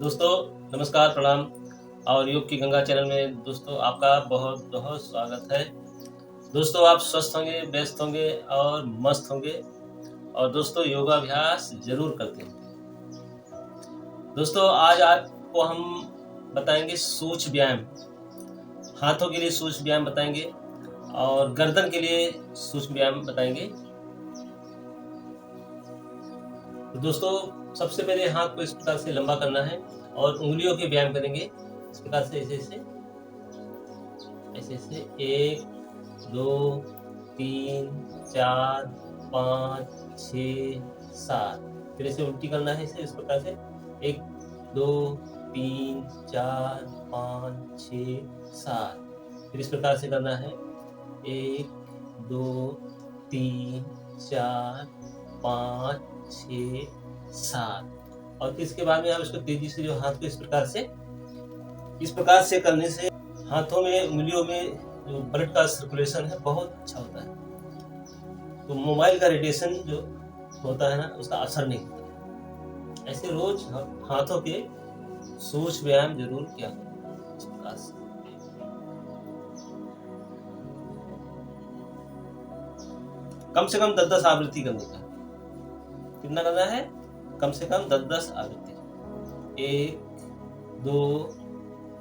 दोस्तों नमस्कार, प्रणाम और योग की गंगा चैनल में दोस्तों आपका बहुत बहुत स्वागत है। दोस्तों आप स्वस्थ होंगे, व्यस्त होंगे और मस्त होंगे और दोस्तों योगाभ्यास ज़रूर करते होंगे। दोस्तों आज आपको हम बताएँगे सूक्ष्म व्यायाम, हाथों के लिए सूक्ष्म व्यायाम बताएँगे और गर्दन के लिए सूक्ष्म व्यायाम बताएँगे। तो दोस्तों सबसे पहले हाथ को इस प्रकार से लंबा करना है और उँगलियों के व्यायाम करेंगे। इस प्रकार से ऐसे-ऐसे 1, 2, 3, 4, 5, 6, 7 फिर इसे उल्टी करना है इसे इस प्रकार से 1, 2, 3, 4, 5, 6, 7 फिर इस प्रकार से करना है 1, 2, 3, 4, 5, 6, 7 और फिर इसके बाद में आप इसको तेजी से जो हाथ को इस प्रकार से करने से हाथों में, उंगलियों में जो ब्लड का सर्कुलेशन है बहुत अच्छा होता है। तो मोबाइल का रेडिएशन जो होता है ना उसका असर नहीं होता। ऐसे रोज हाथों के सूक्ष्म व्यायाम जरूर किया करें इस प्रकार से। कम से कम 10-10 आवृत्ति करने का। कितना करना है? कम से कम 10-10 आवृत्ति। 1, 2,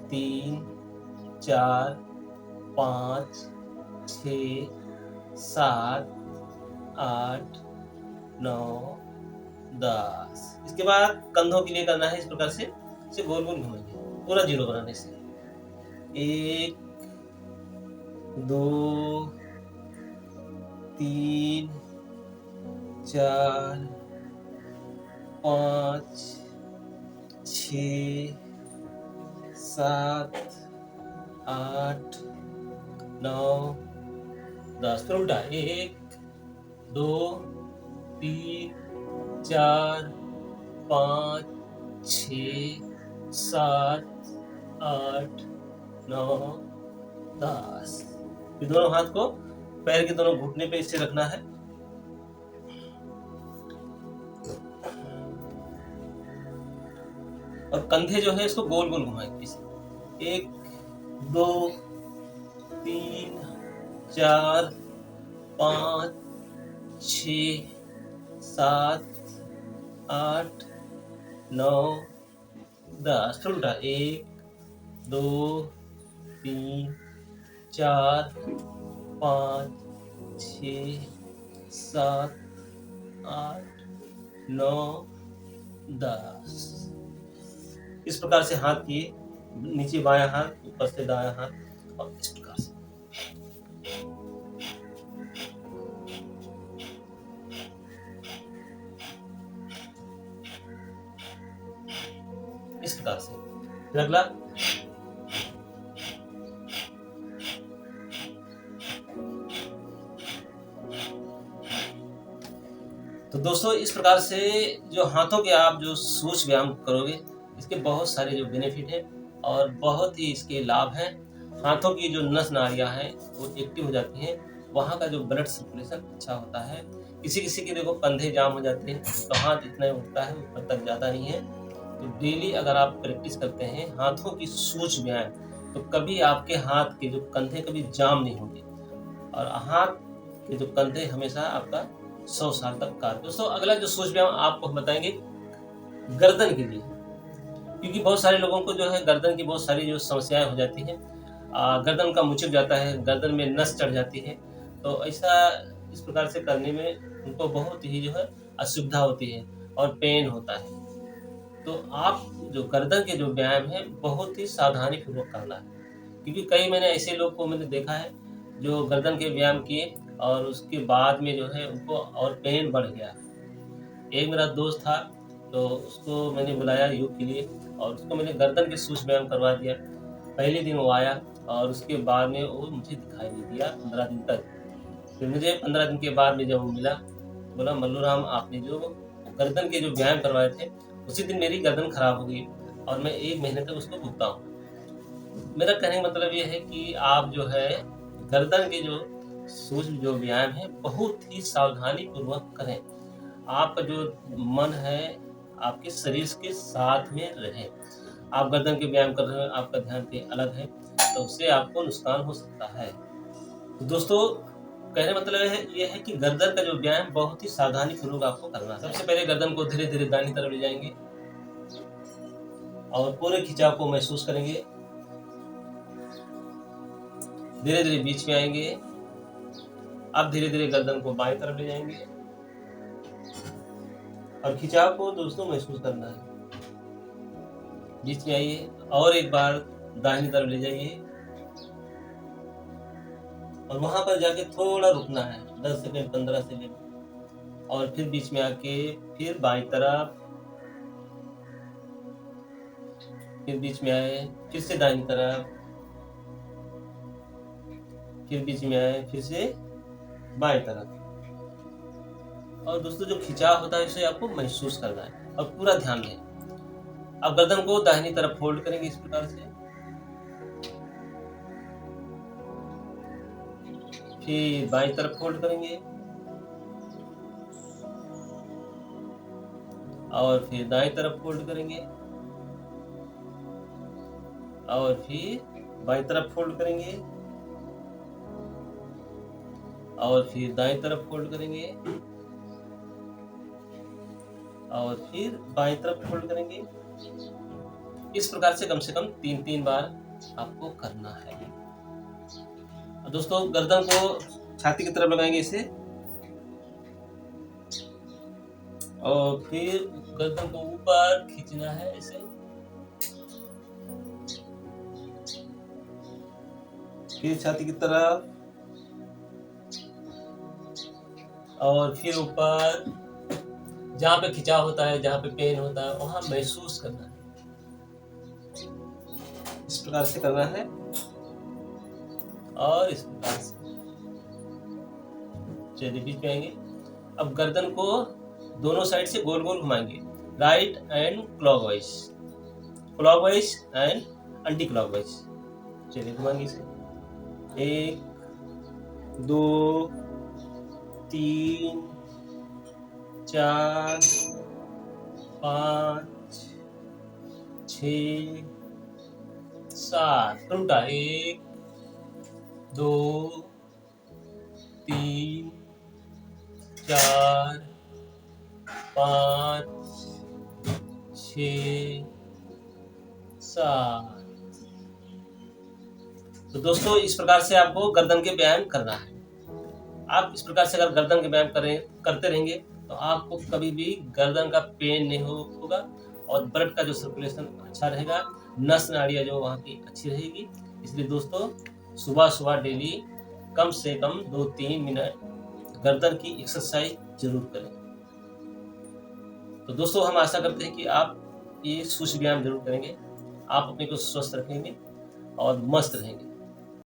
3, 4, 5, 6, 7, 8, 9, 10। इसके बाद कंधों के लिए करना है इस प्रकार से, इसे गोल गोल घुमाएंगे पूरा जीरो बनाने से। 1, 2, 3, 4, 5, 6, 7, 8, 9, 10 फिर उल्टा 1, 2, 3, 4, 5, 6, 7, 8, 9, 10 फिर दोनों हाथ को पैर के दोनों घुटने पे इससे रखना है। और कंधे जो है इसको गोल गोल घुमाएंगे इसे 1, 2, 3, 4, 5, 6, 7, 8, 9, 10 फिर उल्टा 1, 2, 3, 4, 5, 6, 7, 8, 9, 10 इस प्रकार से हाथ किए, नीचे बायां हाथ, ऊपर से दायां हाथ और इस प्रकार से। इस प्रकार से फिर अगला तो दोस्तों इस प्रकार से जो हाथों के आप जो सूक्ष्म व्यायाम करोगे इसके बहुत सारे जो बेनिफिट हैं और बहुत ही इसके लाभ हैं। हाथों की जो नस नाड़ियाँ हैं वो एक्टिव हो जाती हैं, वहाँ का जो ब्लड सर्कुलेशन अच्छा होता है। किसी किसी के देखो कंधे जाम हो जाते हैं तो हाथ इतना ही उठता है, ऊपर तक जाता नहीं है। तो डेली अगर आप प्रैक्टिस करते हैं हाथों की सूक्ष्म व्यायाम तो कभी आपके हाथ के जो कंधे कभी जाम नहीं होंगे और हाथ के जो कंधे हमेशा आपका 100 साल तक कार्य। दोस्तों अगला जो सूक्ष्म व्यायाम आपको बताएंगे गर्दन के लिए, क्योंकि बहुत सारे लोगों को जो है गर्दन की बहुत सारी जो समस्याएं हो जाती हैं। गर्दन का मुचक जाता है, गर्दन में नस चढ़ जाती है, तो ऐसा इस प्रकार से करने में उनको बहुत ही जो है असुविधा होती है और पेन होता है। तो आप जो गर्दन के जो व्यायाम है बहुत ही सावधानी पूर्वक करना है, क्योंकि कई मैंने ऐसे लोग को मैंने देखा है जो गर्दन के व्यायाम किए और उसके बाद में जो है उनको और पेन बढ़ गया। एक मेरा दोस्त था तो उसको मैंने बुलाया योग के लिए और उसको मैंने गर्दन के सूक्ष्म व्यायाम करवा दिया। पहले दिन वो आया और उसके बाद में वो मुझे दिखाई नहीं दिया 15 दिन तक। फिर मुझे 15 दिन के बाद में जब वो मिला, बोला मल्लू राम आपने जो गर्दन के जो व्यायाम करवाए थे उसी दिन मेरी गर्दन खराब हो गई और मैं 1 महीने तक उसको भुगता हूँ। मेरा कहने का मतलब ये है कि आप जो है गर्दन के जो सूक्ष्म जो व्यायाम है बहुत ही सावधानी पूर्वक करें। आपका जो मन है, आपके शरीर के साथ में रहे। आप गर्दन के व्यायाम कर रहे हो, आपका ध्यान कहीं अलग है, तो उससे आपको नुकसान हो सकता है। तो दोस्तों, कहने मतलब ये है कि गर्दन का जो व्यायाम बहुत ही सावधानी पूर्वक आपको करना है। सबसे पहले गर्दन को धीरे धीरे दाहिनी तरफ ले जाएंगे और पूरे खिंचाव को महसूस करेंगे। धीरे धीरे बीच में आएंगे। अब धीरे धीरे गर्दन को बाएं तरफ ले जाएंगे और खिंचाव को दोस्तों महसूस करना है। बीच में आइए और एक बार दाहिनी तरफ ले जाइए और वहां पर जाके थोड़ा रुकना है, 10 सेकंड 15 सेकंड, और फिर बीच में आके फिर बाईं तरफ, फिर बीच में आए, फिर से दाहिनी तरफ, फिर बीच में आए, फिर से बाएं तरफ। और दोस्तों, जो खिंचाव होता है उसे आपको महसूस करना है और पूरा ध्यान दें। अब गर्दन को दाहिनी तरफ फोल्ड करेंगे इस प्रकार से, फिर बाईं तरफ फोल्ड करेंगे और फिर दाईं तरफ फोल्ड करेंगे और फिर बाईं तरफ फोल्ड करेंगे और फिर दाईं तरफ फोल्ड करेंगे और फिर बाईं तरफ फोल्ड करेंगे। इस प्रकार से कम 3-3 बार आपको करना है। दोस्तों, गर्दन को छाती की तरफ लगाएंगे इसे और फिर गर्दन को ऊपर खींचना है इसे, फिर छाती की तरफ और फिर ऊपर। जहाँ पे खिंचाव होता है, जहाँ पे पेन होता है, वहां महसूस करना है। इस प्रकार से करना है और इस प्रकार से। चलिए बीच में आएंगे। अब गर्दन को दोनों साइड से गोल गोल घुमाएंगे, right and clockwise, clockwise and anti clockwise. चलिए घुमाएंगे इसे। 1 2 3 4 5 6 7। उल्टा 1 2 3 4 5 6 7। तो दोस्तों, इस प्रकार से आपको गर्दन के व्यायाम करना है। आप इस प्रकार से अगर गर्दन के व्यायाम करते रहेंगे तो आपको कभी भी गर्दन का पेन नहीं होगा और ब्लड का जो सर्कुलेशन अच्छा रहेगा, नस नाड़ियाँ जो वहाँ की अच्छी रहेगी। इसलिए दोस्तों, सुबह सुबह डेली कम से कम 2-3 मिनट गर्दन की एक्सरसाइज जरूर करें। तो दोस्तों, हम आशा करते हैं कि आप ये सूक्ष्म व्यायाम जरूर करेंगे, आप अपने को स्वस्थ रखेंगे और मस्त रहेंगे।